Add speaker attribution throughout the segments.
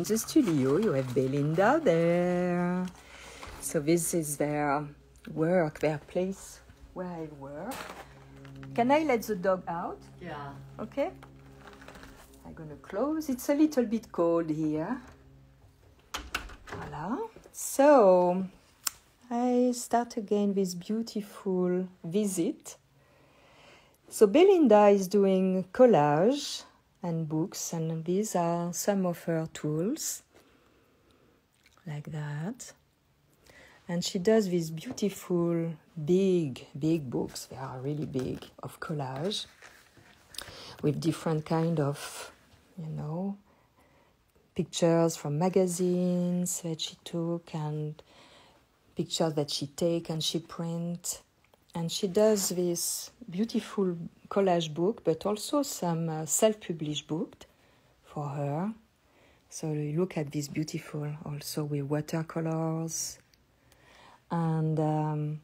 Speaker 1: in the studio. You have Belinda there. So this is their work, their place where I work. Can I let the dog out?
Speaker 2: Yeah.
Speaker 1: Okay. I'm gonna close. It's a little bit cold here. Voila. So I start again this beautiful visit. So Belinda is doing collage and books, and these are some of her tools, like that. And she does these beautiful, big books. They are really big, of collage, with different kind of, pictures from magazines that she took, and pictures that she take and she print. And she does this beautiful collage book, but also some self-published book for her. So you look at this beautiful, also with watercolors, and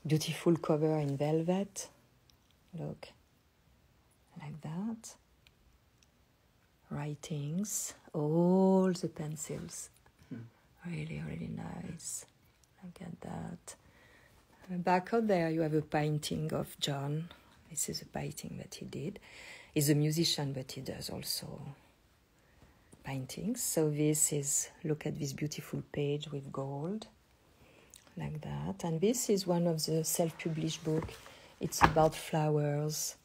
Speaker 1: beautiful cover in velvet. Look, like that. Writings, all the pencils. Really, really nice. Look at that. Back out there, you have a painting of John. This is a painting that he did. He's a musician, but he does also paintings. So this is, look at this beautiful page with gold, like that. And this is one of the self-published books. It's about flowers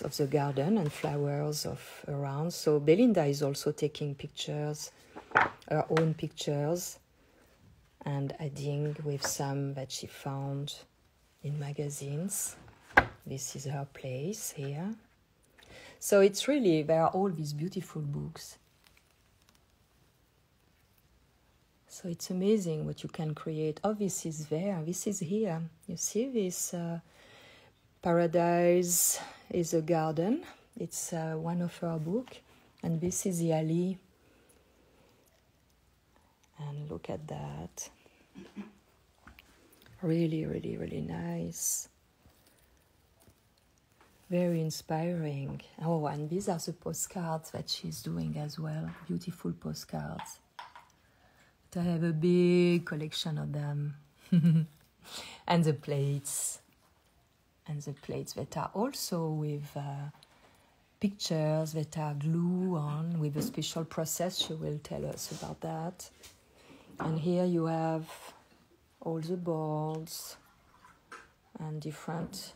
Speaker 1: of the garden and flowers of around. So Belinda is also taking pictures, her own pictures, and adding with some that she found in magazines. This is her place here. So it's really, there are all these beautiful books. So it's amazing what you can create. Oh, this is there, this is here. You see this Paradise is a garden. It's one of her books. And this is the alley. And look at that. Really, really, really nice. Very inspiring. Oh, and these are the postcards that she's doing as well. Beautiful postcards. But I have a big collection of them. And the plates. And the plates that are also with pictures that are glued on with a special process. She will tell us about that. And here you have all the boards and different,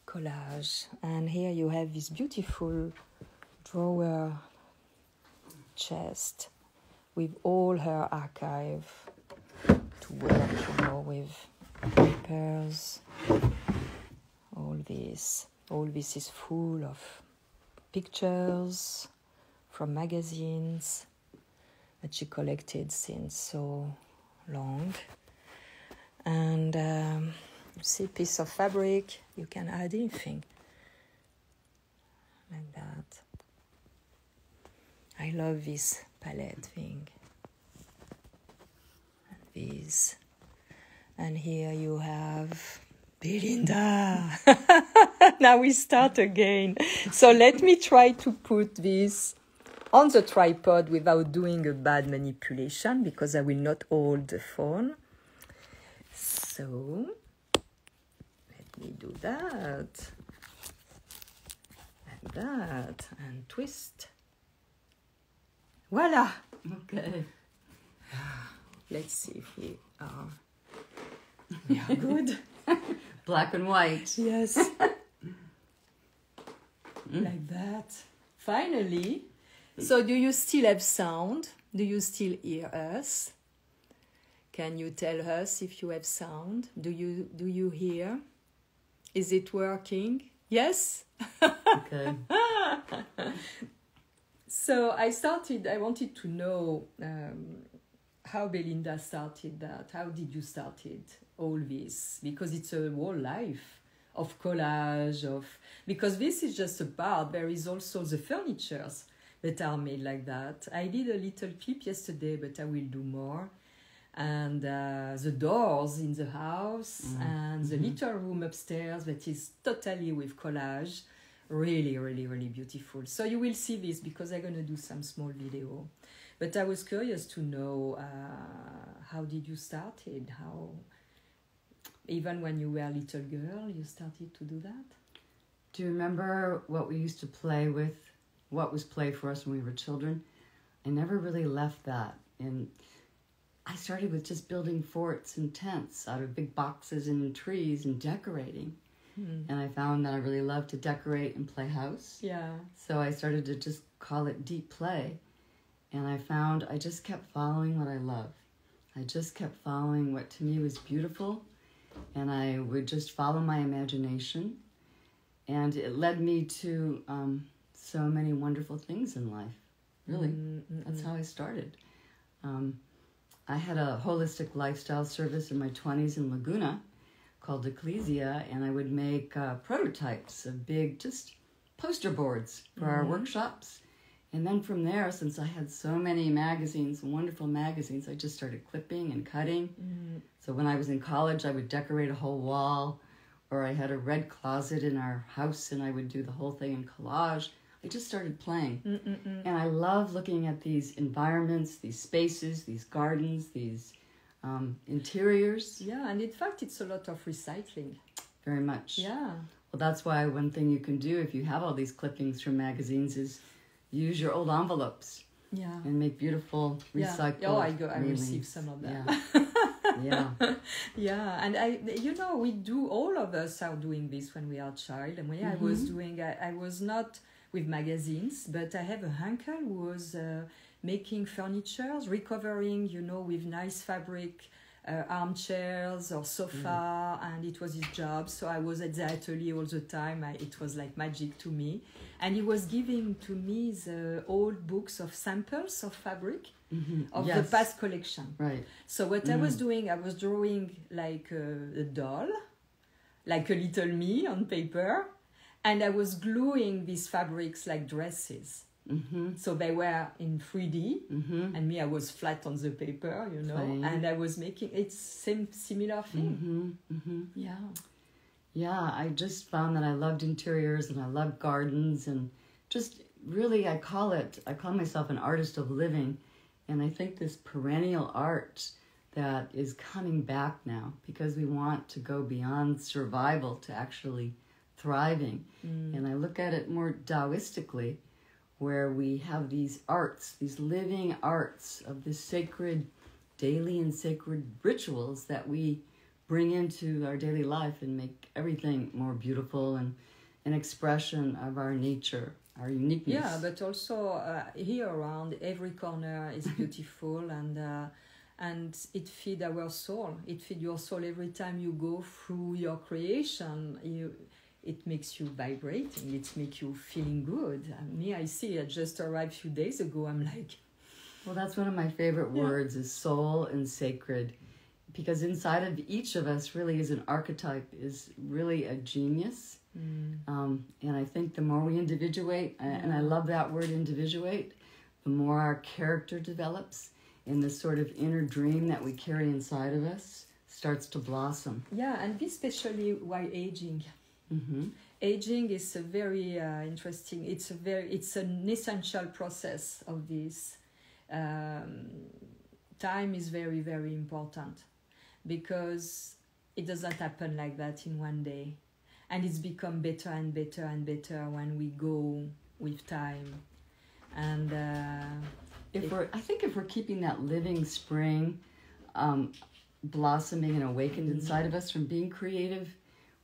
Speaker 1: collage. And here you have this beautiful drawer chest with all her archive to work, with papers. All this is full of pictures from magazines that she collected since so long. And you see a piece of fabric, you can add anything like that. I love this palette thing. And these. And here you have Belinda. Now we start again. So let me try to put this on the tripod without doing a bad manipulation, because I will not hold the phone. So let me do that. Like that. And twist. Voila.
Speaker 2: Okay.
Speaker 1: Let's see if we are good.
Speaker 2: Black and white.
Speaker 1: Yes. Like that. Finally. So do you still have sound? Do you still hear us? Can you tell us if you have sound? Do you hear? Is it working? Yes?
Speaker 2: Okay.
Speaker 1: So I wanted to know how Belinda started that. How did you start all this? Because it's a whole life of collage, because this is just a part. There is also the furnitures that are made like that. I did a little clip yesterday, but I will do more. And the doors in the house, and the little room upstairs that is totally with collage, Really, really, really beautiful. So you will see this because I'm going to do some small video. But I was curious to know how did you started? How, even when you were a little girl, you started to do that?
Speaker 2: Do you remember what we used to play with? What was play for us when we were children? I never really left that. And I started with just building forts and tents out of big boxes and trees and decorating. And I found that I really loved to decorate and play house.
Speaker 1: Yeah.
Speaker 2: So I started to just call it deep play. And I found I just kept following what I love. I just kept following what to me was beautiful. And I would just follow my imagination. And it led me to so many wonderful things in life. Really, that's how I started. I had a holistic lifestyle service in my 20s in Laguna called Ecclesia, and I would make prototypes of big, just poster boards for our workshops. And then from there, since I had so many magazines, wonderful magazines, I just started clipping and cutting. So when I was in college, I would decorate a whole wall, or I had a red closet in our house, and I would do the whole thing in collage. I just started playing. And I love looking at these environments, these spaces, these gardens, these interiors.
Speaker 1: Yeah, and in fact, it's a lot of recycling.
Speaker 2: Very much.
Speaker 1: Yeah.
Speaker 2: Well, that's why one thing you can do if you have all these clippings from magazines is use your old envelopes.
Speaker 1: Yeah.
Speaker 2: And make beautiful recycled.
Speaker 1: Yeah. Oh, I
Speaker 2: railings.
Speaker 1: received some of them.
Speaker 2: Yeah.
Speaker 1: Yeah, and we do, all of us are doing this when we are child. And when I was doing, I was not with magazines, but I have a uncle who was making furniture, recovering, with nice fabric, armchairs or sofa, and it was his job. So I was at the atelier all the time. It was like magic to me. And he was giving to me the old books of samples of fabric of the past collection.
Speaker 2: Right.
Speaker 1: So what I was doing, I was drawing like a doll, like a little me on paper, and I was gluing these fabrics like dresses. So they were in 3D, and me, I was flat on the paper,
Speaker 2: Plain.
Speaker 1: and I was making similar thing. Yeah.
Speaker 2: Yeah, I just found that I loved interiors and I loved gardens, and just really I call myself an artist of living. And I think this perennial art that is coming back now, because we want to go beyond survival to actually thriving. And I look at it more Taoistically, where we have these arts, these living arts of this sacred daily and sacred rituals that we bring into our daily life and make everything more beautiful and an expression of our nature, our uniqueness.
Speaker 1: Yeah, but also here around every corner is beautiful, and it feeds our soul. It feeds your soul every time you go through your creation. It makes you vibrating. It makes you feeling good. And me, I see. I just arrived a few days ago. I'm like,
Speaker 2: well, that's one of my favorite words is soul and sacred, because inside of each of us really is an archetype, is really a genius. And I think the more we individuate, and I love that word individuate, the more our character develops, and the sort of inner dream that we carry inside of us starts to blossom.
Speaker 1: Yeah, and especially while aging. Aging is a very interesting. It's an essential process of this. Time is very, very important, because it doesn't happen like that in one day, and it's become better and better and better when we go with time. And
Speaker 2: if we're keeping that living spring blossoming and awakened inside of us from being creative,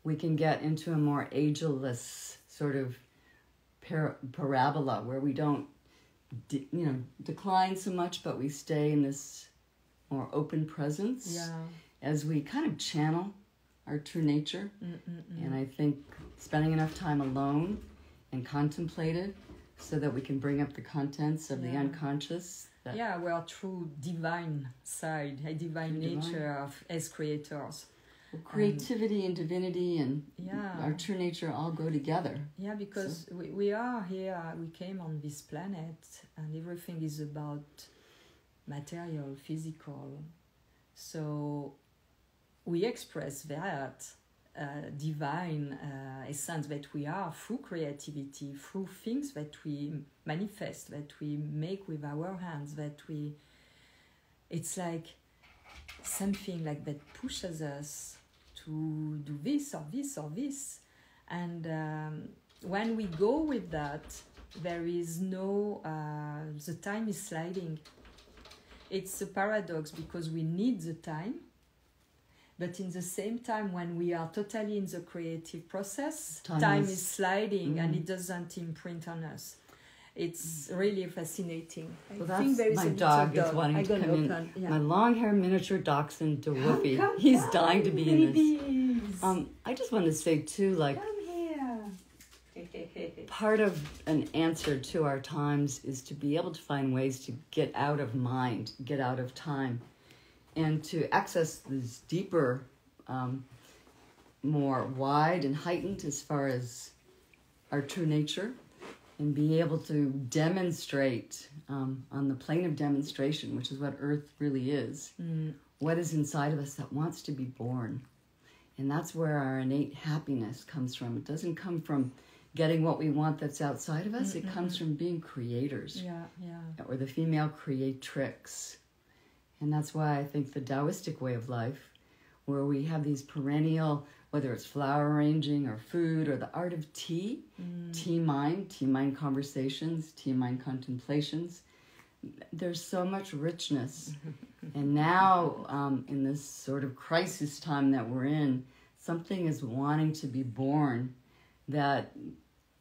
Speaker 2: we can get into a more ageless sort of parabola where we don't decline so much, but we stay in this more open presence as we kind of channel our true nature. And I think spending enough time alone and contemplative so that we can bring up the contents of the unconscious.
Speaker 1: Our true divine side, a divine nature as creators.
Speaker 2: Well, creativity and divinity and our true nature all go together.
Speaker 1: Yeah, because we are here, we came on this planet, and everything is about material, physical. So we express that divine essence that we are through creativity, through things that we manifest, that we make with our hands, it's like something like that pushes us to do this or this or this. And when we go with that, there is no, the time is sliding. It's a paradox because we need the time, but in the same time, when we are totally in the creative process, time is sliding and it doesn't imprint on us. It's really fascinating.
Speaker 2: So that's my dog is wanting to come in. Yeah. My long-haired miniature dachshund, Wolfie. He's dying to be in this. I just want to say too, like, part of an answer to our times is to be able to find ways to get out of mind, get out of time, and to access this deeper, more wide and heightened as far as our true nature, and be able to demonstrate on the plane of demonstration, which is what Earth really is, what is inside of us that wants to be born. And that's where our innate happiness comes from. It doesn't come from getting what we want that's outside of us. It comes from being creators. Or the female creatrix. And that's why I think the Taoistic way of life, where we have these perennial, whether it's flower arranging or food or the art of tea mind conversations, tea mind contemplations, there's so much richness. And now, in this sort of crisis time that we're in, something is wanting to be born that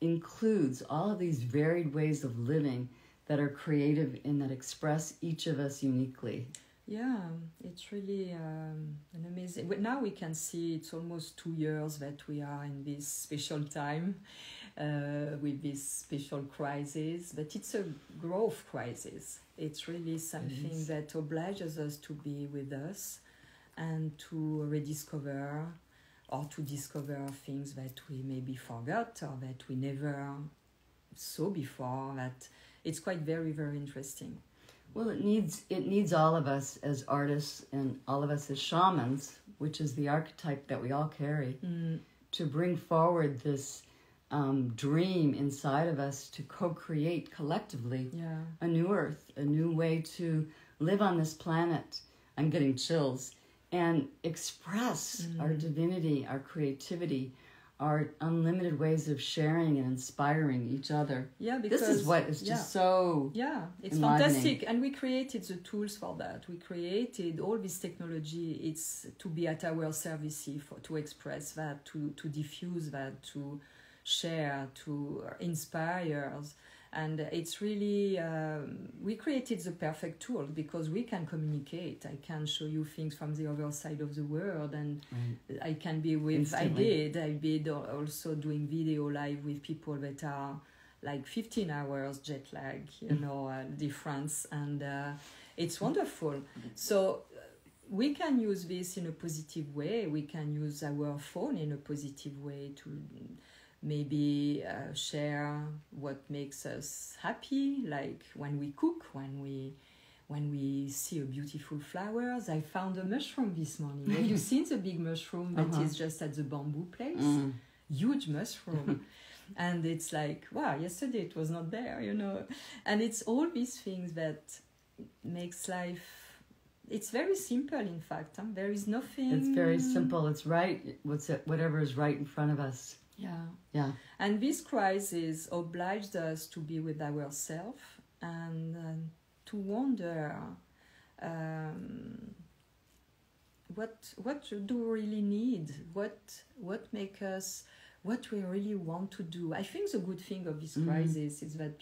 Speaker 2: includes all of these varied ways of living that are creative and that express each of us uniquely.
Speaker 1: Yeah, it's really an amazing... But now we can see it's almost 2 years that we are in this special time with this special crisis, but it's a growth crisis. It's really something that obliges us to be with us and to rediscover or to discover things that we maybe forgot or that we never saw before. That it's quite very, very interesting.
Speaker 2: Well, it needs all of us as artists and all of us as shamans, which is the archetype that we all carry, to bring forward this dream inside of us to co-create collectively a new earth, a new way to live on this planet. I'm getting chills. And express our divinity, our creativity, our unlimited ways of sharing and inspiring each other.
Speaker 1: Yeah, because
Speaker 2: this is what is just so
Speaker 1: it's
Speaker 2: enlivening.
Speaker 1: Fantastic. And we created the tools for that. We created all this technology. It's to be at our service, to express that, to diffuse that, to share, to inspire. And it's really, we created the perfect tool because we can communicate. I can show you things from the other side of the world, and I can be with, instantly. I did also doing video live with people that are like 15 hours jet lag, difference, and it's wonderful. So we can use this in a positive way. We can use our phone in a positive way to maybe share what makes us happy, like when we cook, when we see a beautiful flowers. I found a mushroom this morning. Have you seen the big mushroom that is just at the bamboo place? Huge mushroom. And it's like, wow, yesterday it was not there, And it's all these things that makes life... It's very simple, in fact. There is nothing...
Speaker 2: It's very simple. It's right. Whatever is right in front of us. Yeah.
Speaker 1: And this crisis obliged us to be with ourselves and to wonder what do we really need? What make us? What we really want to do? I think the good thing of this crisis is that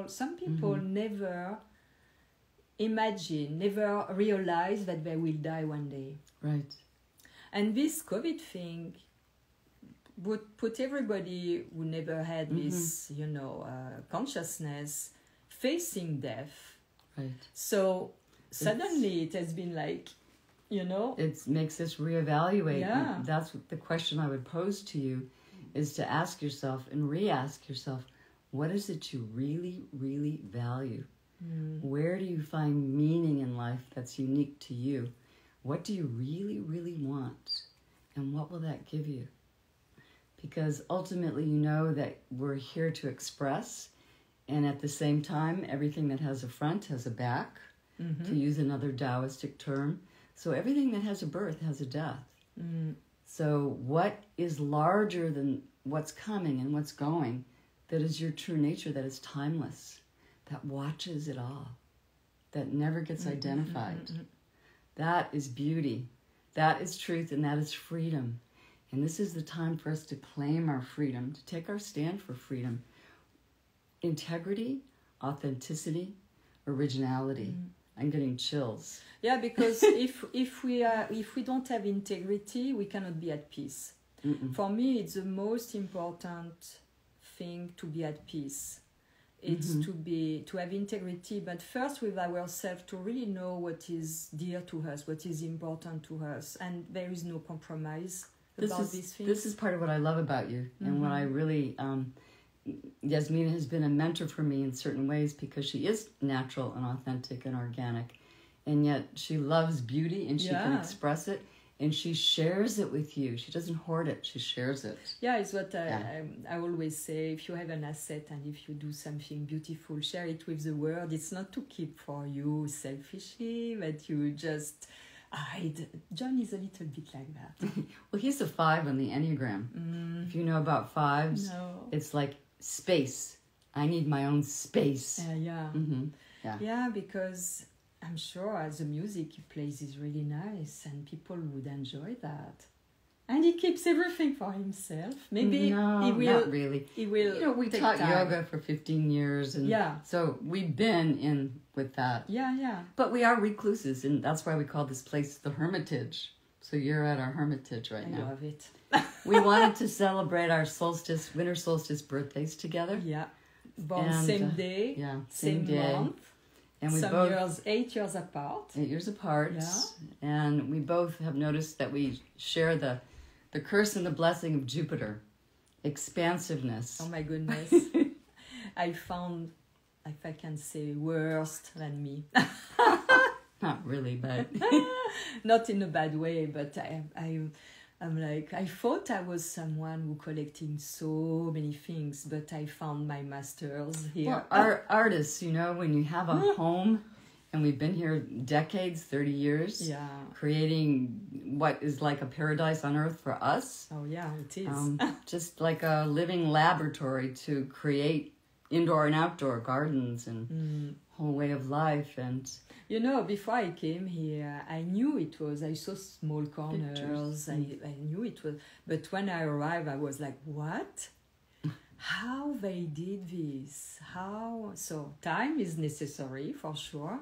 Speaker 1: some people never imagine, never realize that they will die one day.
Speaker 2: Right.
Speaker 1: And this COVID thing would put everybody who never had this, consciousness facing death.
Speaker 2: Right.
Speaker 1: So suddenly it has been like,
Speaker 2: It makes us reevaluate.
Speaker 1: Yeah.
Speaker 2: And that's the question I would pose to you, is to ask yourself and re-ask yourself, what is it you really, really value? Where do you find meaning in life that's unique to you? What do you really, really want? And what will that give you? Because ultimately you know that we're here to express, and at the same time, everything that has a front has a back, to use another Taoistic term. So everything that has a birth has a death. So what is larger than what's coming and what's going, that is your true nature, that is timeless, that watches it all, that never gets identified. That is beauty. That is truth, and that is freedom. And this is the time for us to claim our freedom, to take our stand for freedom. Integrity, authenticity, originality. I'm getting chills.
Speaker 1: Yeah, because if we don't have integrity, we cannot be at peace. For me, it's the most important thing to be at peace. It's to have integrity, but first with ourselves, to really know what is dear to us, what is important to us, and there is no compromise about these things.
Speaker 2: This is part of what I love about you, and what I really, Yasmina has been a mentor for me in certain ways, because she is natural and authentic and organic, and yet she loves beauty, and she can express it, and she shares it with you. She doesn't hoard it, she shares it.
Speaker 1: Yeah, it's what I always say. If you have an asset and if you do something beautiful, share it with the world. It's not to keep for you selfishly, but you just hide. John is a little bit like that.
Speaker 2: Well, he's a 5 on the Enneagram. If you know about 5s, it's like space. I need my own space.
Speaker 1: Yeah, because I'm sure the music he plays is really nice and people would enjoy that. And he keeps everything for himself. Maybe he will.
Speaker 2: Not really.
Speaker 1: He will.
Speaker 2: You know, we taught yoga for 15 years, and so we've been in with that.
Speaker 1: Yeah.
Speaker 2: But we are recluses, and that's why we call this place the Hermitage. So you're at our Hermitage right now.
Speaker 1: I love it.
Speaker 2: We wanted to celebrate our winter solstice birthdays together.
Speaker 1: Yeah. Born same day.
Speaker 2: Yeah,
Speaker 1: same
Speaker 2: day.
Speaker 1: month.
Speaker 2: And we
Speaker 1: some
Speaker 2: both,
Speaker 1: years, 8 years apart.
Speaker 2: 8 years apart.
Speaker 1: Yeah.
Speaker 2: And we both have noticed that we share the curse and the blessing of Jupiter. Expansiveness.
Speaker 1: Oh my goodness. I found, if I can say, worse than me.
Speaker 2: Not really, but...
Speaker 1: Not in a bad way, but I'm like, I thought I was someone who collecting so many things, but I found my masters here.
Speaker 2: Well, artists, you know, when you have a home, and we've been here decades, 30 years, creating what is like a paradise on earth for us.
Speaker 1: Oh yeah, it is.
Speaker 2: Just like a living laboratory to create indoor and outdoor gardens and whole way of life. And
Speaker 1: you know, before I came here, I knew it was, I saw small corners, I knew it was, but when I arrived, I was like, what? How they did this? How? So time is necessary for sure,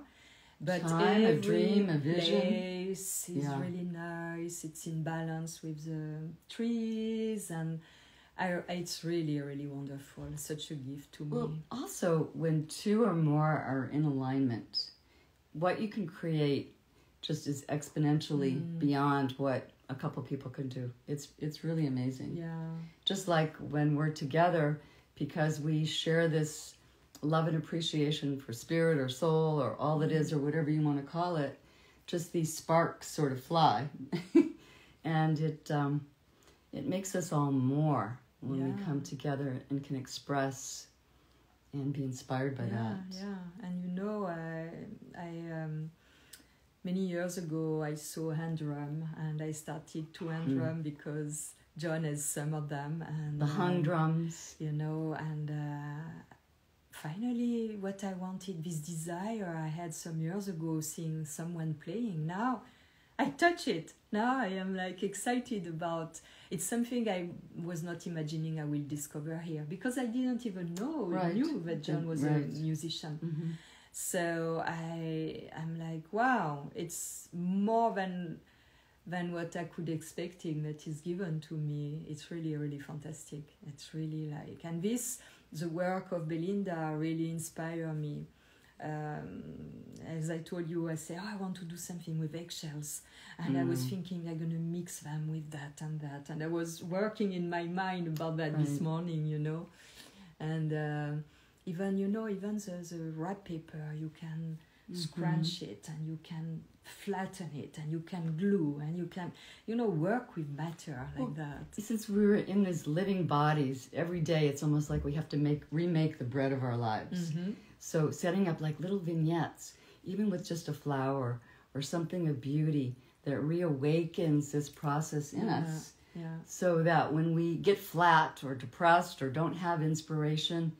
Speaker 1: but
Speaker 2: time,
Speaker 1: every
Speaker 2: a dream, a vision.
Speaker 1: Place is really nice. It's in balance with the trees, and it's really, really wonderful. Such a gift to me.
Speaker 2: Well, also, when two or more are in alignment, what you can create just is exponentially beyond what a couple people can do. It's really amazing.
Speaker 1: Yeah.
Speaker 2: Just like when we're together, because we share this love and appreciation for spirit or soul or all that is, or whatever you want to call it, just these sparks sort of fly. And it makes us all more when we come together and can express and be inspired by that.
Speaker 1: Yeah, and you know, I many years ago I saw hand drum, and I started to hand drum because John has some of them, and
Speaker 2: the hung drums,
Speaker 1: you know, and finally what I wanted, this desire I had some years ago, seeing someone playing, now I touch it. Now I am like excited about. It's something I was not imagining I will discover here, because I didn't even know, knew that John was a musician. So I'm like, wow, it's more than what I could expecting that is given to me. It's really, really fantastic. It's really like, and the work of Belinda really inspired me. As I told you, I say, I want to do something with eggshells, and I was thinking I'm gonna mix them with that, and I was working in my mind about that this morning, you know, and even the wrap paper, you can scrunch it, and you can flatten it, and you can glue, and you can, work with matter like that.
Speaker 2: Since we're in these living bodies, every day it's almost like we have to remake the bread of our lives. So setting up like little vignettes, even with just a flower or something of beauty that reawakens this process in us.
Speaker 1: Yeah.
Speaker 2: So that when we get flat or depressed or don't have inspiration,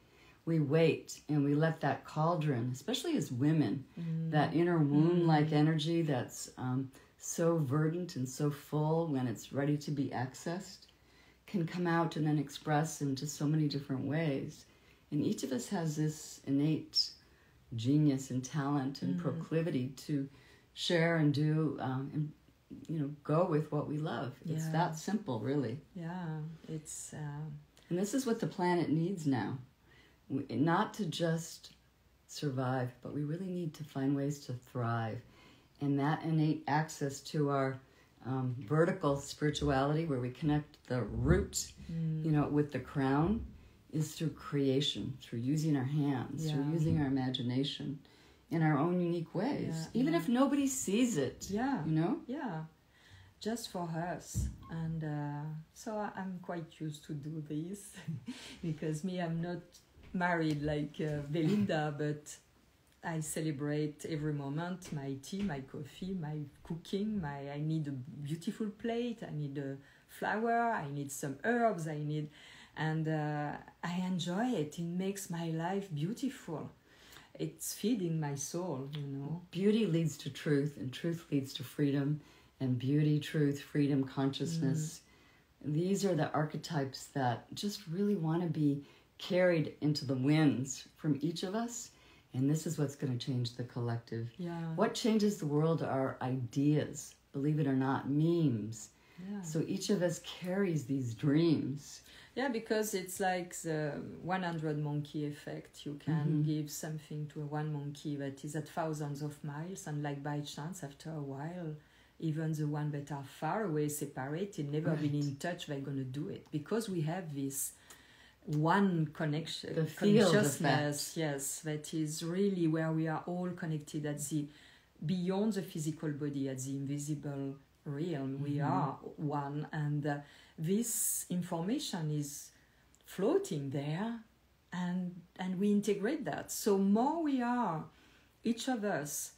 Speaker 2: we wait and we let that cauldron, especially as women, that inner womb-like energy that's so verdant and so full when it's ready to be accessed, can come out and then express into so many different ways. And each of us has this innate genius and talent and proclivity to share and do and go with what we love. It's that simple, really.
Speaker 1: Yeah, it's...
Speaker 2: And this is what the planet needs now. Not to just survive, but we really need to find ways to thrive. And that innate access to our vertical spirituality, where we connect the root, with the crown, is through creation, through using our hands, through using our imagination in our own unique ways, even if nobody sees it.
Speaker 1: Yeah, just for us. And so I'm quite used to do this because I'm not married like Belinda, but I celebrate every moment, my tea, my coffee, my cooking, I need a beautiful plate, I need a flower, I need some herbs, and I enjoy it. It makes my life beautiful. It's feeding my soul,
Speaker 2: Beauty leads to truth, and truth leads to freedom, and beauty, truth, freedom, consciousness. These are the archetypes that just really want to be carried into the winds from each of us. And this is what's going to change the collective.
Speaker 1: Yeah.
Speaker 2: What changes the world are ideas, believe it or not, memes.
Speaker 1: Yeah.
Speaker 2: So each of us carries these dreams.
Speaker 1: Yeah, because it's like the 100 monkey effect. You can give something to one monkey that is at thousands of miles, and like by chance, after a while, even the one that are far away, separated, never been in touch, they're going to do it. Because we have this one connection,
Speaker 2: the field
Speaker 1: consciousness,
Speaker 2: effect.
Speaker 1: Yes, that is really where we are all connected at the beyond the physical body, at the invisible realm. We are one, and this information is floating there, and we integrate that. So more we are, each of us,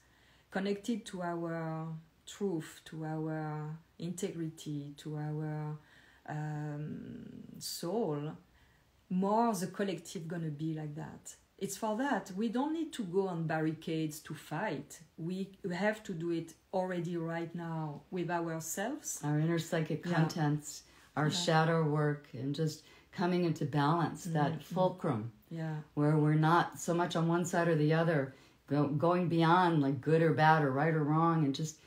Speaker 1: connected to our truth, to our integrity, to our soul, more the collective gonna be like that. It's for that. We don't need to go on barricades to fight. We have to do it already right now with ourselves.
Speaker 2: Our inner psychic contents, our shadow work, and just coming into balance, that fulcrum, where we're not so much on one side or the other, going beyond like good or bad or right or wrong, and just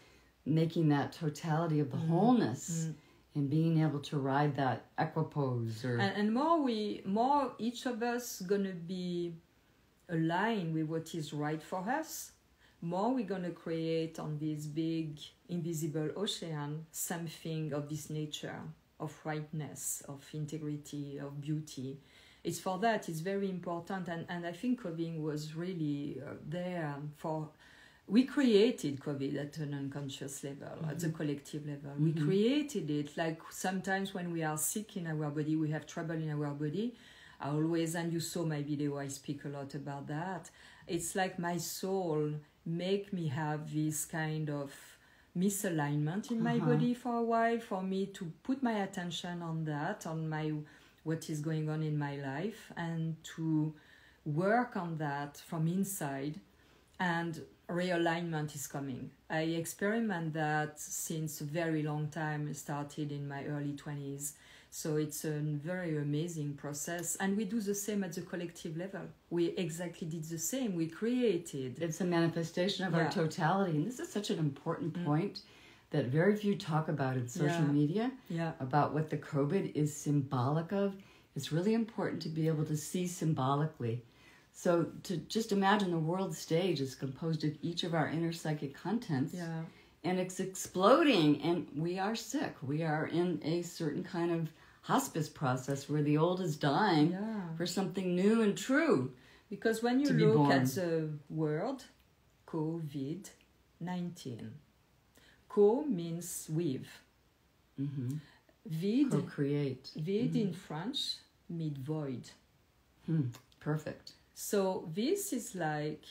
Speaker 2: making that totality of the wholeness. And being able to ride that equipoise,
Speaker 1: and more each of us gonna be aligned with what is right for us. More we're gonna create on this big invisible ocean something of this nature, of rightness, of integrity, of beauty. It's for that. It's very important, and I think COVID was really there for. We created COVID at an unconscious level, at the collective level. We created it. Like sometimes when we are sick in our body, we have trouble in our body. I always, and you saw my video, I speak a lot about that. It's like my soul make me have this kind of misalignment in my body for a while, for me to put my attention on that, on what is going on in my life, and to work on that from inside. And realignment is coming. I experiment that since a very long time. It started in my early 20s. So it's a very amazing process. And we do the same at the collective level. We exactly did the same. We created.
Speaker 2: It's a manifestation of our totality. And this is such an important point that very few talk about in social media, about what the COVID is symbolic of. It's really important to be able to see symbolically. So to just imagine the world stage is composed of each of our inner psychic contents, and it's exploding, and we are sick. We are in a certain kind of hospice process where the old is dying for something new and true.
Speaker 1: Because when you look at the world, COVID-19. Co means with.
Speaker 2: Mm-hmm.
Speaker 1: Vide,
Speaker 2: Co-create.
Speaker 1: vide in French means void.
Speaker 2: Perfect.
Speaker 1: So this is like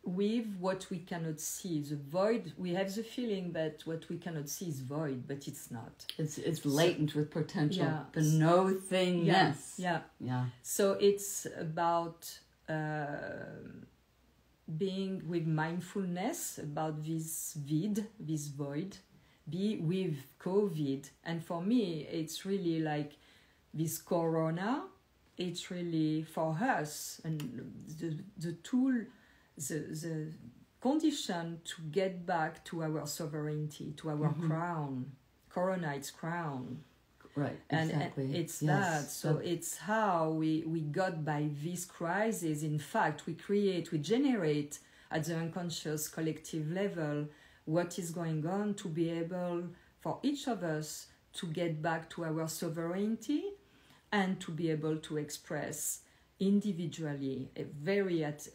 Speaker 1: with what we cannot see. The void, we have the feeling that what we cannot see is void, but it's not.
Speaker 2: It's latent with potential.
Speaker 1: Yeah.
Speaker 2: The no-thingness.
Speaker 1: Yeah. So it's about being with mindfulness about this vid, this void, be with COVID. And for me, it's really like this corona, it's really for us and the tool, the condition to get back to our sovereignty, to our crown. Corona, it's crown.
Speaker 2: Right,
Speaker 1: And
Speaker 2: exactly.
Speaker 1: it's
Speaker 2: Yes.
Speaker 1: that. So it's how we got by this crisis. In fact, we generate at the unconscious collective level what is going on to be able for each of us to get back to our sovereignty and to be able to express individually,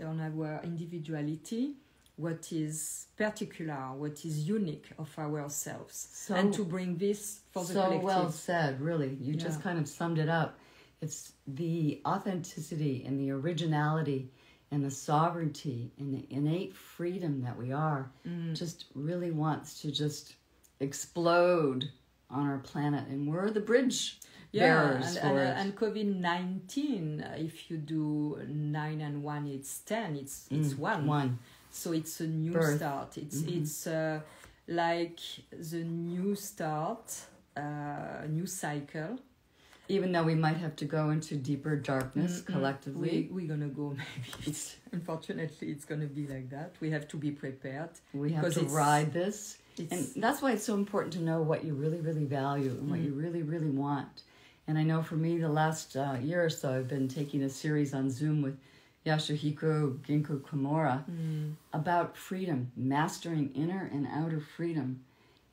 Speaker 1: on our individuality, what is particular, what is unique of ourselves, and to bring this for the collective.
Speaker 2: So well said, really. You just kind of summed it up. It's the authenticity and the originality and the sovereignty and the innate freedom that we are just really wants to just explode on our planet. And we're the bridge bearers for it.
Speaker 1: And COVID-19, if you do 9 and 1, it's 10. It's 1.
Speaker 2: 1.
Speaker 1: So it's a new start. It's like the new start, new cycle.
Speaker 2: Even though we might have to go into deeper darkness collectively.
Speaker 1: We're going to go, maybe. Unfortunately, it's going to be like that. We have to be prepared.
Speaker 2: We have to ride this. And that's why it's so important to know what you really, really value and what you really, really want. And I know for me, the last year or so, I've been taking a series on Zoom with Yasuhiko Ginkgo Kimura about freedom, mastering inner and outer freedom.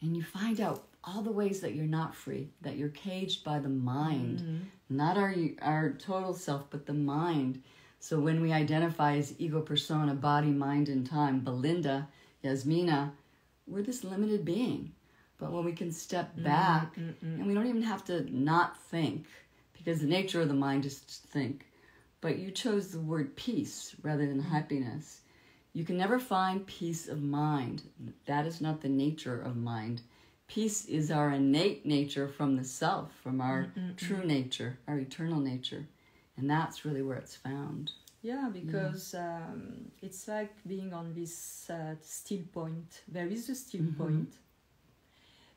Speaker 2: And you find out all the ways that you're not free, that you're caged by the mind, not our total self, but the mind. So when we identify as ego persona, body, mind, and time, Belinda, Yasmina, we're this limited being. But when we can step back, and we don't even have to not think, because the nature of the mind is to think, but you chose the word peace rather than happiness. You can never find peace of mind. That is not the nature of mind. Peace is our innate nature from the self, from our true nature, our eternal nature. And that's really where it's found.
Speaker 1: Yeah, because it's like being on this still point. There is a still point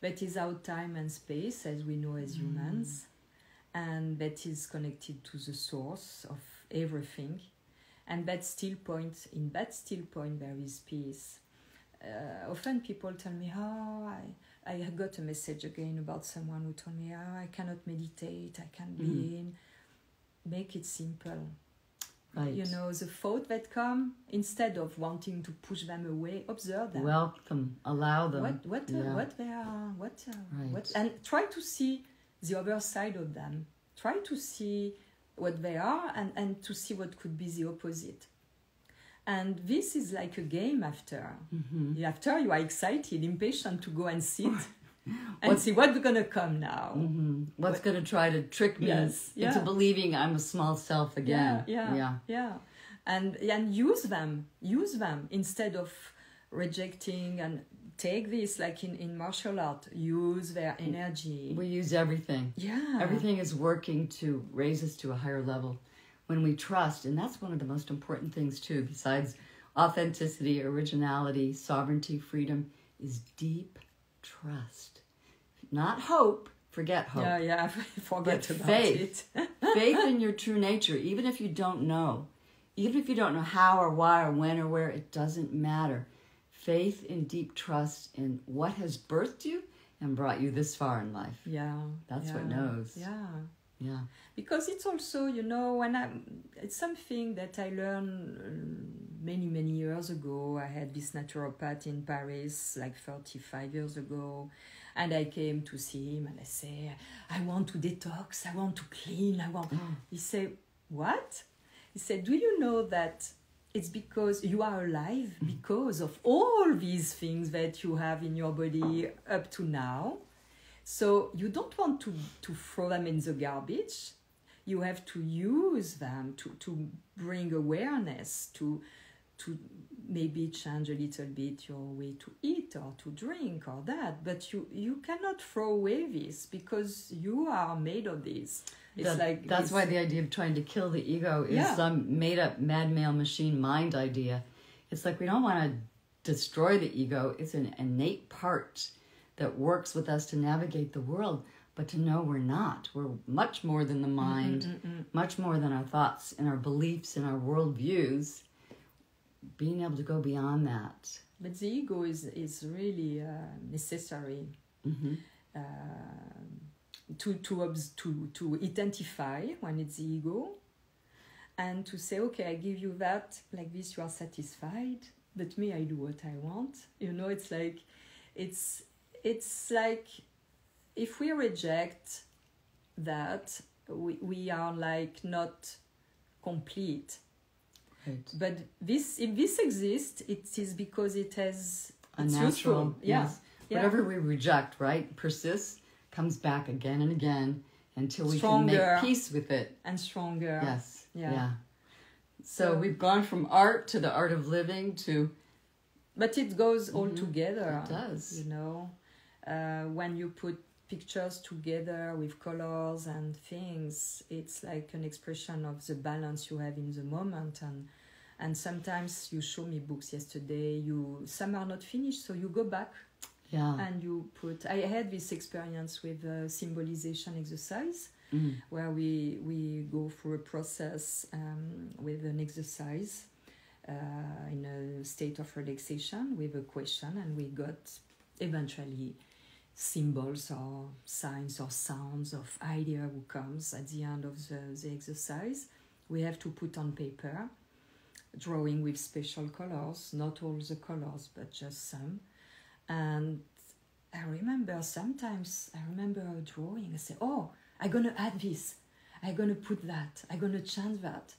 Speaker 1: that is our time and space, as we know as humans, and that is connected to the source of everything. And that still point, in that still point, there is peace. Often people tell me, I got a message again about someone who told me, I cannot meditate, I can't be in. Make it simple.
Speaker 2: Right.
Speaker 1: You know, the thought that come, instead of wanting to push them away, observe them.
Speaker 2: Welcome, allow them.
Speaker 1: What they are,
Speaker 2: Right.
Speaker 1: and try to see the other side of them. Try to see what they are and to see what could be the opposite. And this is like a game after. After you are excited, impatient to go and sit and see what's going to come now.
Speaker 2: What's going to try to trick me into believing I'm a small self again.
Speaker 1: Yeah. And use them instead of rejecting, and take this like in martial art, use their energy.
Speaker 2: We use everything.
Speaker 1: Yeah.
Speaker 2: Everything is working to raise us to a higher level. When we trust, and that's one of the most important things too, besides authenticity, originality, sovereignty, freedom, is deep trust. Not hope, forget hope.
Speaker 1: Forget
Speaker 2: but
Speaker 1: about
Speaker 2: faith.
Speaker 1: it.
Speaker 2: Faith in your true nature, even if you don't know. Even if you don't know how or why or when or where, it doesn't matter. Faith in deep trust in what has birthed you and brought you this far in life. That's what knows. Yeah.
Speaker 1: Because it's also, you know, it's something that I learned many, many years ago. I had this naturopath in Paris like 35 years ago. And I came to see him and I say, I want to detox, I want to clean, He said, what? He said, do you know that it's because you are alive because of all these things that you have in your body up to now. So you don't want to throw them in the garbage. You have to use them to bring awareness, to maybe change a little bit your way to eat or to drink or that. But you cannot throw away this because you are made of this. It's
Speaker 2: That's why the idea of trying to kill the ego is some made-up mad male machine mind idea. It's like we don't want to destroy the ego. It's an innate part that works with us to navigate the world, but to know we're not. We're much more than the mind, much more than our thoughts and our beliefs and our worldviews. Being able to go beyond that.
Speaker 1: But the ego is really necessary. To identify when it's the ego, and to say, okay, I give you that, like this you are satisfied, but me, I do what I want. It's like it's like if we reject that, we are like not complete.
Speaker 2: Right.
Speaker 1: But if this exists, it is because it's
Speaker 2: natural.
Speaker 1: useful.
Speaker 2: Yes. Whatever we reject, right, persists, comes back again and again until we can make peace with it.
Speaker 1: And stronger.
Speaker 2: Yes. Yeah. So we've gone from art to the art of living to...
Speaker 1: But it goes all together.
Speaker 2: It does.
Speaker 1: When you put pictures together with colors and things, it's like an expression of the balance you have in the moment. And sometimes you show me books yesterday, some are not finished, so you go back.
Speaker 2: Yeah.
Speaker 1: And you put... I had this experience with Symbolization Exercise, where we go through a process with an exercise in a state of relaxation with a question, and we got eventually symbols or signs or sounds of idea who comes at the end of the exercise. We have to put on paper, drawing with special colors, not all the colors, but just some. And I remember a drawing. I say, oh, I'm going to add this. I'm going to put that. I'm going to change that.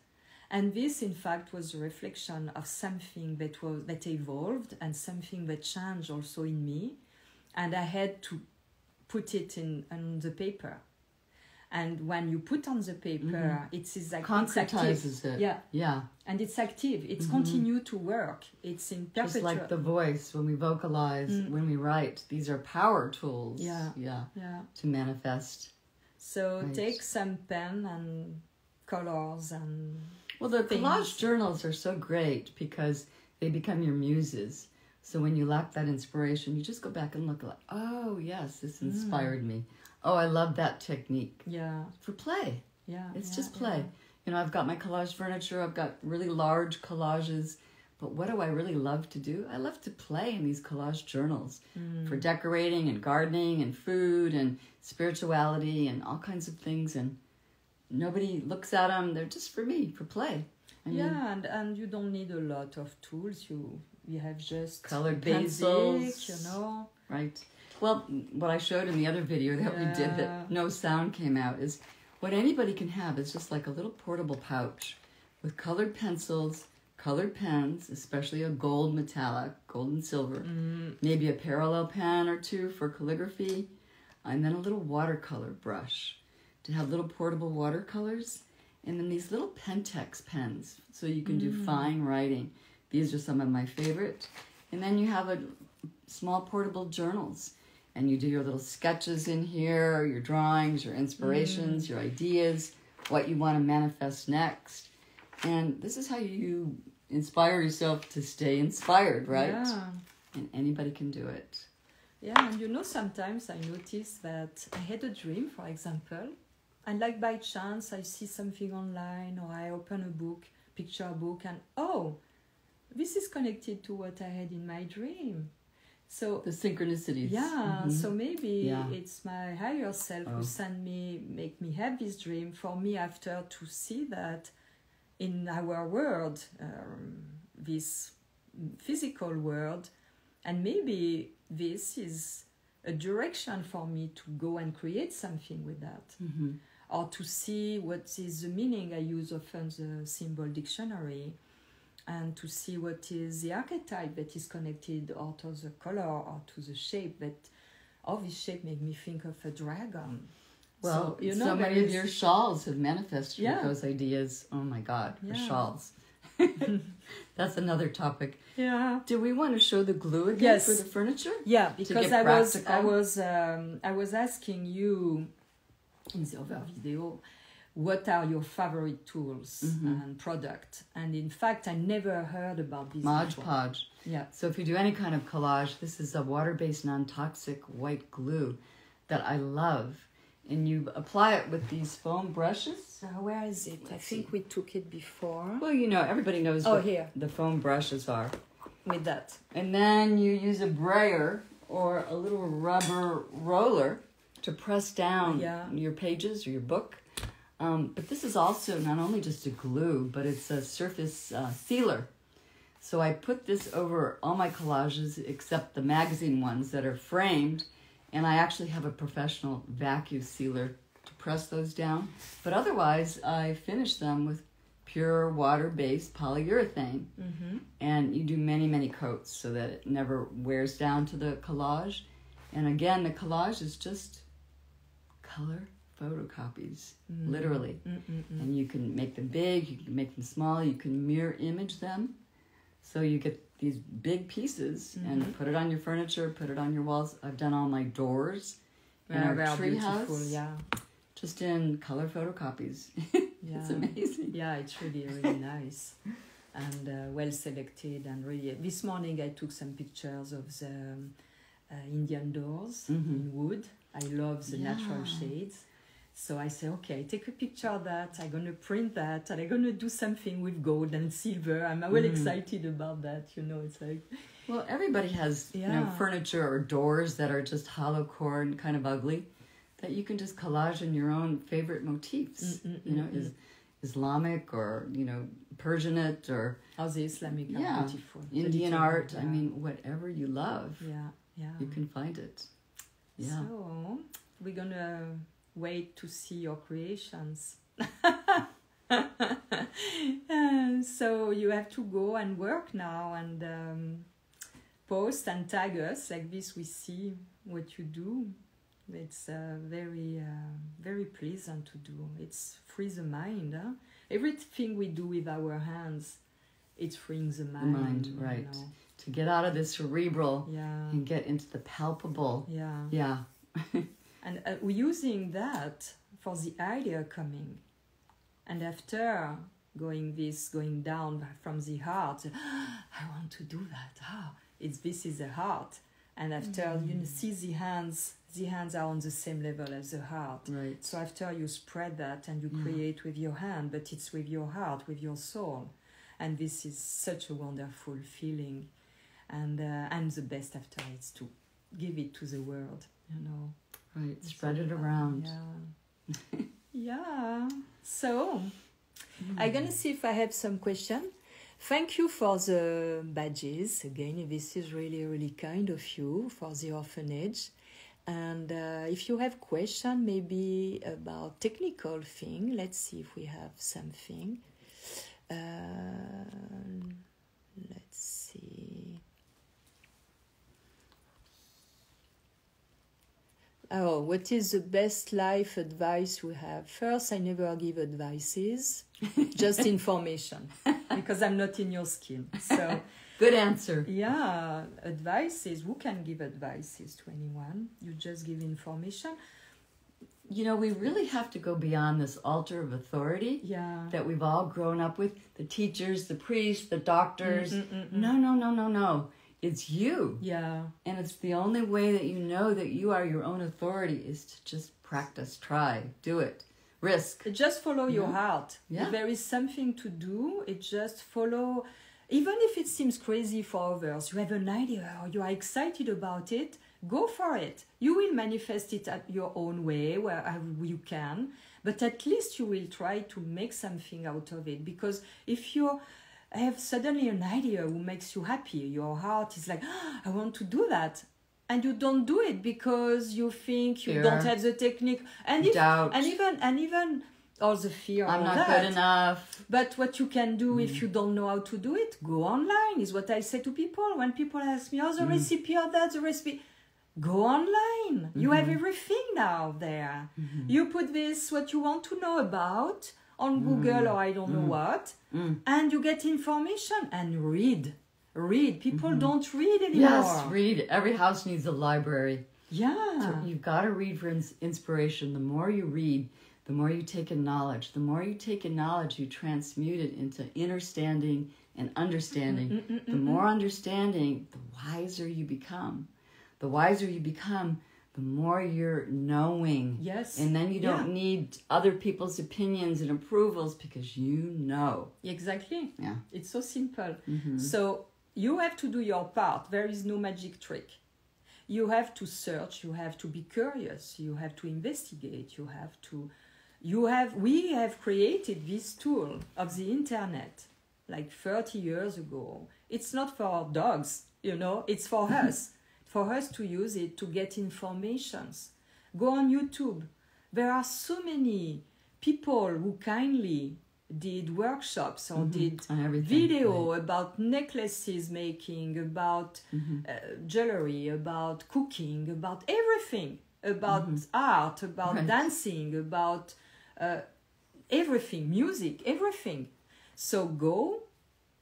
Speaker 1: And this, in fact, was a reflection of something that evolved and something that changed also in me. And I had to put it on the paper. And when you put on the paper, it's
Speaker 2: concretizes it. Yeah.
Speaker 1: And it's active. It's continue to work. It's in perpetual.
Speaker 2: Just like the voice, when we vocalize, when we write, these are power tools.
Speaker 1: Yeah.
Speaker 2: To manifest.
Speaker 1: So take some pen and colors and...
Speaker 2: Well, the collage journals are so great because they become your muses. So when you lack that inspiration, you just go back and look like, oh, yes, this inspired me. Oh, I love that technique.
Speaker 1: Yeah.
Speaker 2: For play.
Speaker 1: Yeah.
Speaker 2: It's just play. I've got my collage furniture. I've got really large collages. But what do I really love to do? I love to play in these collage journals for decorating and gardening and food and spirituality and all kinds of things. And nobody looks at them. They're just for me, for play.
Speaker 1: And you don't need a lot of tools. You have just
Speaker 2: colored
Speaker 1: basic,
Speaker 2: pencils. Right. Well, what I showed in the other video that we did that no sound came out is what anybody can have is just like a little portable pouch with colored pencils, colored pens, especially a gold metallic, gold and silver, maybe a parallel pen or two for calligraphy, and then a little watercolor brush to have little portable watercolors, and then these little Pentex pens so you can do fine writing. These are some of my favorite. And then you have a small portable journals. And you do your little sketches in here, your drawings, your inspirations, your ideas, what you want to manifest next. And this is how you inspire yourself to stay inspired, right?
Speaker 1: Yeah.
Speaker 2: And anybody can do it.
Speaker 1: Yeah, and sometimes I notice that I had a dream, for example, and like by chance I see something online or I open a book, picture book, and oh, this is connected to what I had in my dream. So
Speaker 2: the synchronicities.
Speaker 1: Yeah, so maybe it's my higher self who make me have this dream for me after to see that in our world, this physical world, and maybe this is a direction for me to go and create something with that. Or to see what is the meaning. I use often the symbol dictionary. and to see what is the archetype that is connected or to the color or to the shape. But all this shape made me think of a dragon.
Speaker 2: Well,
Speaker 1: so,
Speaker 2: so many of your shawls have manifested
Speaker 1: Yeah.
Speaker 2: those ideas. Oh my God, the
Speaker 1: Yeah.
Speaker 2: shawls. That's another topic.
Speaker 1: Yeah.
Speaker 2: Do we want to show the glue again
Speaker 1: Yes.
Speaker 2: for the furniture?
Speaker 1: Yeah, because
Speaker 2: get
Speaker 1: I was asking you in the other video, what are your favorite tools and product? And in fact, I never heard about this
Speaker 2: Mod
Speaker 1: before.
Speaker 2: Podge.
Speaker 1: Yeah.
Speaker 2: So if you do any kind of collage, this is a water-based non-toxic white glue that I love. And you apply it with these foam brushes.
Speaker 1: Where is it? I think we took it before.
Speaker 2: Well, you know, everybody knows
Speaker 1: Oh,
Speaker 2: what
Speaker 1: here.
Speaker 2: the foam brushes are.
Speaker 1: With that.
Speaker 2: And then you use a brayer or a little rubber roller to press down your pages or your book. But this is also not only just a glue, but it's a surface sealer. So I put this over all my collages except the magazine ones that are framed. And I actually have a professional vacuum sealer to press those down. But otherwise, I finish them with pure water-based polyurethane. And you do many, many coats so that it never wears down to the collage. And again, the collage is just color photocopies, literally. And you can make them big, you can make them small, you can mirror image them. So you get these big pieces and put it on your furniture, put it on your walls. I've done all my doors in our treehouse.
Speaker 1: Yeah.
Speaker 2: Just in color photocopies. It's amazing.
Speaker 1: Yeah, it's really, really nice. And well selected. And really, this morning I took some pictures of the Indian doors in wood. I love the natural shades. So I say, okay, take a picture of that. I'm going to print that. And I'm going to do something with gold and silver. I'm well excited about that. You know, it's like...
Speaker 2: Well, everybody has you know, furniture or doors that are just hollow core and kind of ugly that you can just collage in your own favorite motifs. You know, Islamic or, you know, Persianate or...
Speaker 1: Oh, the Islamic are beautiful.
Speaker 2: Indian art. I mean, whatever you love,
Speaker 1: yeah.
Speaker 2: you can find it. Yeah.
Speaker 1: So, we're going to... wait to see your creations. So you have to go and work now and post and tag us like this. We see what you do. It's very very pleasant to do. It's frees the mind. Huh? Everything we do with our hands, it's freeing the mind.
Speaker 2: The mind, right? You know? To get out of the cerebral and get into the palpable. Yeah.
Speaker 1: And we're using that for the idea coming. And after going down from the heart, I want to do that. This is the heart. And after you see the hands are on the same level as the heart.
Speaker 2: Right.
Speaker 1: So after you spread that and you create with your hand, but it's with your heart, with your soul. And this is such a wonderful feeling. And the best after is to give it to the world, you know.
Speaker 2: Right, spread it around.
Speaker 1: Yeah. Yeah. So, I'm going to see if I have some question. Thank you for the badges. Again, this is really, really kind of you for the orphanage. And if you have question maybe about technical thing, let's see if we have something. Let's see. Oh, what is the best life advice we have? First, I never give advices, just information, because I'm not in your skin. So,
Speaker 2: good answer.
Speaker 1: Yeah, advices. Who can give advices to anyone? You just give information.
Speaker 2: You know, we really have to go beyond this altar of authority that we've all grown up with. The teachers, the priests, the doctors. No. It's you.
Speaker 1: Yeah.
Speaker 2: And it's the only way that you know that you are your own authority is to just practice, try, do it, risk.
Speaker 1: Just follow your heart.
Speaker 2: Yeah.
Speaker 1: If there is something to do, it just follow. Even if it seems crazy for others, you have an idea or you are excited about it, go for it. You will manifest it at your own way, wherever you can. But at least you will try to make something out of it. Because if you have suddenly an idea who makes you happy, your heart is like, I want to do that. And you don't do it because you think you don't have the technique. And
Speaker 2: doubt.
Speaker 1: And even all the fear.
Speaker 2: I'm
Speaker 1: all
Speaker 2: not
Speaker 1: that.
Speaker 2: good enough.
Speaker 1: But what you can do if you don't know how to do it, go online, is what I say to people. When people ask me, oh, the recipe or that, the recipe, go online. You have everything now there. You put this, what you want to know about, on Google or I don't know what, and you get information and read. Read. People don't read anymore.
Speaker 2: Yes, read. Every house needs a library.
Speaker 1: Yeah.
Speaker 2: So you've got to read for inspiration. The more you read, the more you take in knowledge. The more you take in knowledge, you transmute it into understanding and understanding. The more understanding, the wiser you become. The wiser you become, the more you're knowing.
Speaker 1: Yes.
Speaker 2: And then you don't need other people's opinions and approvals because you know.
Speaker 1: Exactly.
Speaker 2: Yeah.
Speaker 1: It's so simple. So you have to do your part. There is no magic trick. You have to search, you have to be curious, you have to investigate, we have created this tool of the internet like 30 years ago. It's not for dogs, it's for us. For us to use it to get informations. Go on YouTube. There are so many people who kindly did workshops or did video about necklaces making, about jewelry, about cooking, about everything, about art, about dancing, about everything, music, everything. So go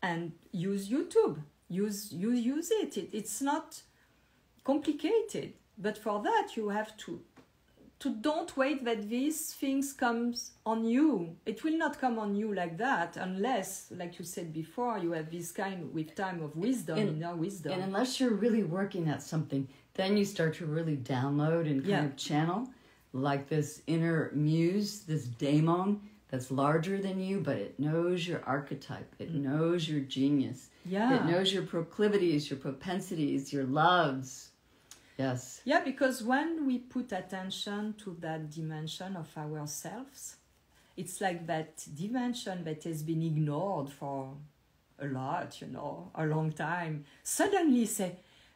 Speaker 1: and use YouTube. Use it. It's not complicated, but for that you have to don't wait that these things comes on you. It will not come on you like that unless, like you said before, you have this kind with time of wisdom, inner wisdom.
Speaker 2: And unless you're really working at something, then you start to really download and kind of channel like this inner muse, this daemon that's larger than you, but it knows your archetype. It knows your genius.
Speaker 1: Yeah.
Speaker 2: It knows your proclivities, your propensities, your loves. Yes.
Speaker 1: Yeah, because when we put attention to that dimension of ourselves, it's like that dimension that has been ignored for a long time. Suddenly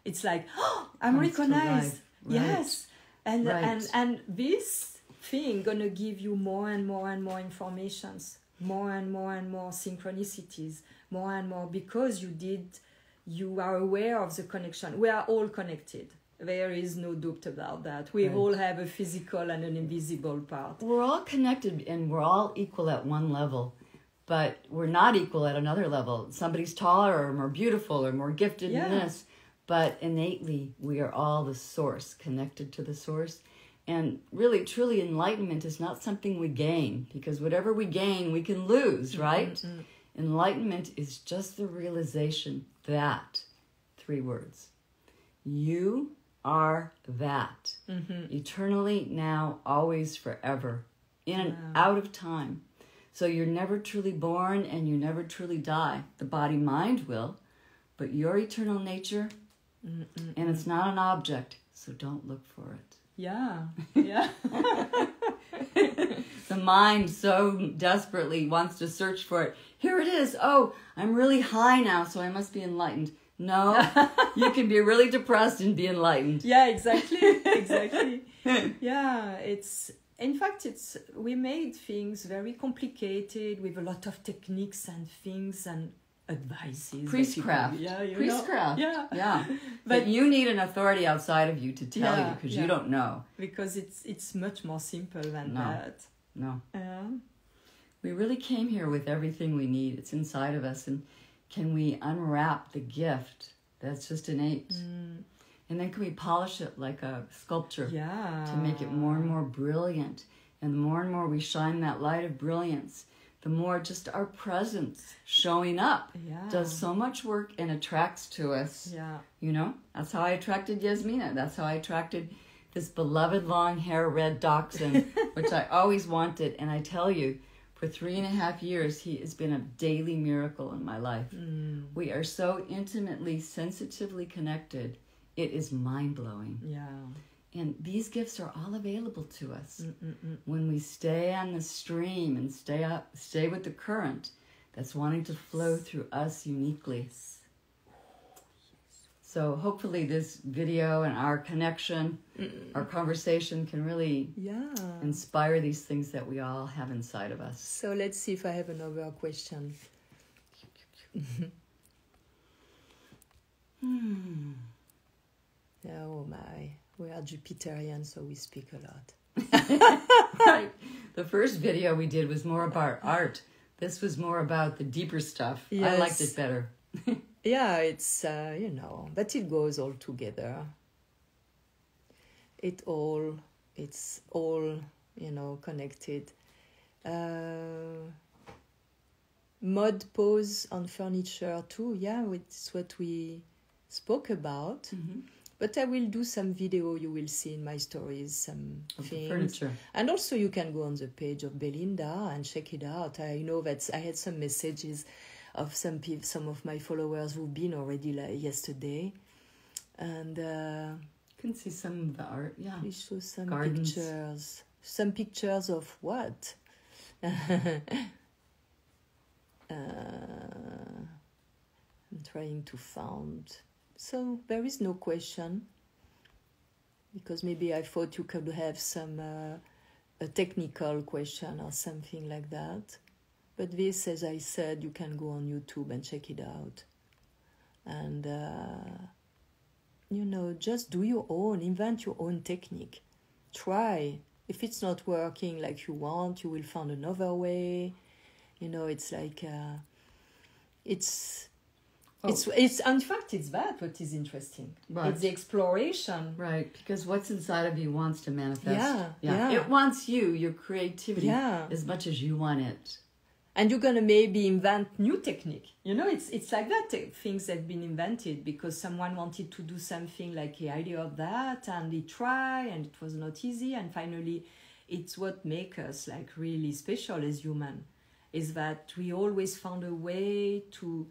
Speaker 1: it's like, oh, I'm recognized.
Speaker 2: Right.
Speaker 1: Yes. And this thing gonna give you more and more and more informations, more and more and more synchronicities, more and more, because you are aware of the connection. We are all connected. There is no doubt about that. We all have a physical and an invisible part.
Speaker 2: We're all connected and we're all equal at one level, but we're not equal at another level. Somebody's taller or more beautiful or more gifted in this, but innately we are all the source, connected to the source. And really, truly, enlightenment is not something we gain, because whatever we gain, we can lose, right? Enlightenment is just the realization that, 3 words, you are that, eternally, now, always, forever, in and out of time. So you're never truly born and you never truly die. The body-mind will, but your eternal nature, and it's not an object, so don't look for it.
Speaker 1: Yeah.
Speaker 2: The mind so desperately wants to search for it. Here it is. Oh, I'm really high now, so I must be enlightened. No, you can be really depressed and be enlightened.
Speaker 1: Yeah, exactly. Yeah, we made things very complicated with a lot of techniques and things and advices.
Speaker 2: Priestcraft. Priestcraft. Yeah. But you need an authority outside of you to tell you, because you don't know.
Speaker 1: Because it's much more simple than that.
Speaker 2: No.
Speaker 1: Yeah.
Speaker 2: We really came here with everything we need. It's inside of us. And can we unwrap the gift that's just innate? And then can we polish it like a sculpture to make it more and more brilliant? And the more and more we shine that light of brilliance, the more just our presence showing up does so much work and attracts to us. Yeah. That's how I attracted Yasmina. That's how I attracted this beloved long hair red dachshund, which I always wanted. And I tell you, for 3.5 years, he has been a daily miracle in my life. We are so intimately, sensitively connected. It is mind-blowing.
Speaker 1: Yeah.
Speaker 2: And these gifts are all available to us when we stay on the stream and stay with the current that's wanting to flow through us uniquely. So hopefully this video and our connection, our conversation can really inspire these things that we all have inside of us.
Speaker 1: So let's see if I have another question. Oh my, we are Jupiterian, so we speak a lot.
Speaker 2: Right. The first video we did was more about art. This was more about the deeper stuff.
Speaker 1: Yes.
Speaker 2: I liked it better.
Speaker 1: Yeah, it's, but it goes all together. It's all, connected. Mod pose on furniture too, yeah, it's what we spoke about. Mm-hmm. But I will do some video, you will see in my stories, some
Speaker 2: of
Speaker 1: things.
Speaker 2: The furniture.
Speaker 1: And also you can go on the page of Belinda and check it out. I know that I had some messages of some of my followers who've been already yesterday. And
Speaker 2: you can see some of the art, yeah.
Speaker 1: We show some
Speaker 2: Gardens.
Speaker 1: pictures. Some pictures of what? I'm trying to find. So there is no question, because maybe I thought you could have some a technical question or something like that. But this, as I said, you can go on YouTube and check it out. And, just do your own, invent your own technique. Try. If it's not working like you want, you will find another way. It's like, it's in fact, it's that what is interesting.
Speaker 2: Right.
Speaker 1: It's the exploration.
Speaker 2: Right, because what's inside of you wants to manifest.
Speaker 1: Yeah.
Speaker 2: It wants you, your creativity, as much as you want it.
Speaker 1: And you're going to maybe invent new technique. It's like that. Things have been invented because someone wanted to do something like the idea of that, and they try, and it was not easy. And finally, it's what makes us like really special as human, is that we always found a way to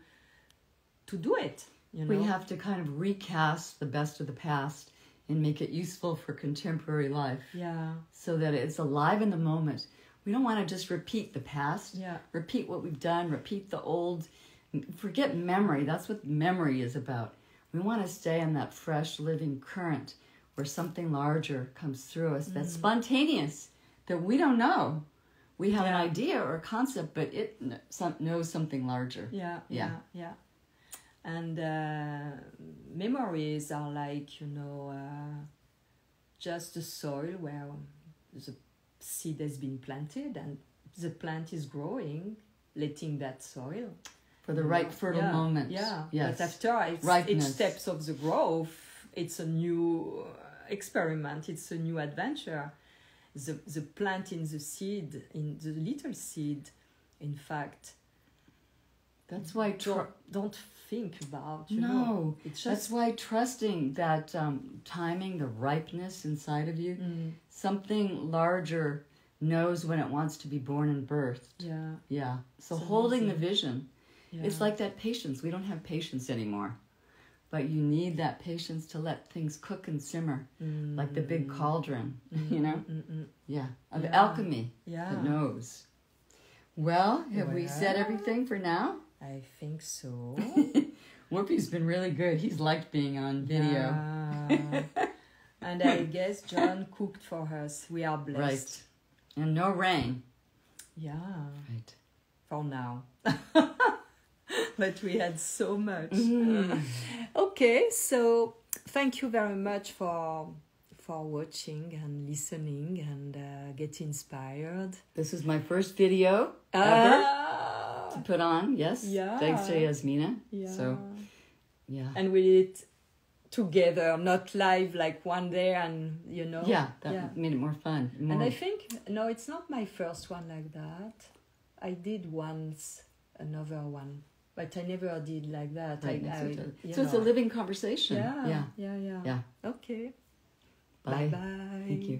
Speaker 1: do it.
Speaker 2: We have to kind of recast the best of the past and make it useful for contemporary life.
Speaker 1: Yeah.
Speaker 2: So that it's alive in the moment. We don't want to just repeat the past, repeat what we've done, repeat the old, forget memory. That's what memory is about. We want to stay in that fresh, living current where something larger comes through us that's spontaneous, that we don't know. We have an idea or a concept, but it knows something larger.
Speaker 1: Yeah. And memories are like, just the soil where the seed has been planted and the plant is growing, letting that soil
Speaker 2: for the right fertile moment.
Speaker 1: Yeah.
Speaker 2: Yes.
Speaker 1: But after each steps of the growth, it's a new experiment. It's a new adventure. The plant in the seed, in the little seed, in fact.
Speaker 2: That's why
Speaker 1: don't think about.
Speaker 2: It's just, that's why trusting that timing, the ripeness inside of you, something larger knows when it wants to be born and birthed. Yeah. So it's holding amazing. The vision. Yeah. It's like that patience. We don't have patience anymore. But you need that patience to let things cook and simmer, like the big cauldron, of alchemy that knows. Well, have we said everything for now?
Speaker 1: I think so.
Speaker 2: Whoopi's been really good. He's liked being on video.
Speaker 1: And I guess John cooked for us. We are blessed.
Speaker 2: Right. And no rain.
Speaker 1: Yeah.
Speaker 2: Right.
Speaker 1: For now. But we had so much.
Speaker 2: Mm-hmm.
Speaker 1: Okay, so thank you very much for watching and listening and get inspired.
Speaker 2: This is my first video ever to put on. Yes.
Speaker 1: Yeah.
Speaker 2: Thanks to Yasmina.
Speaker 1: Yeah.
Speaker 2: So, yeah.
Speaker 1: And we did it together, not live like one day and,
Speaker 2: Yeah, that made it more fun.
Speaker 1: And I think, no, it's not my first one like that. I did once another one. But I never did like that.
Speaker 2: Right, so it's a living conversation.
Speaker 1: Yeah. Okay.
Speaker 2: Bye.
Speaker 1: Bye-bye.
Speaker 2: Thank you.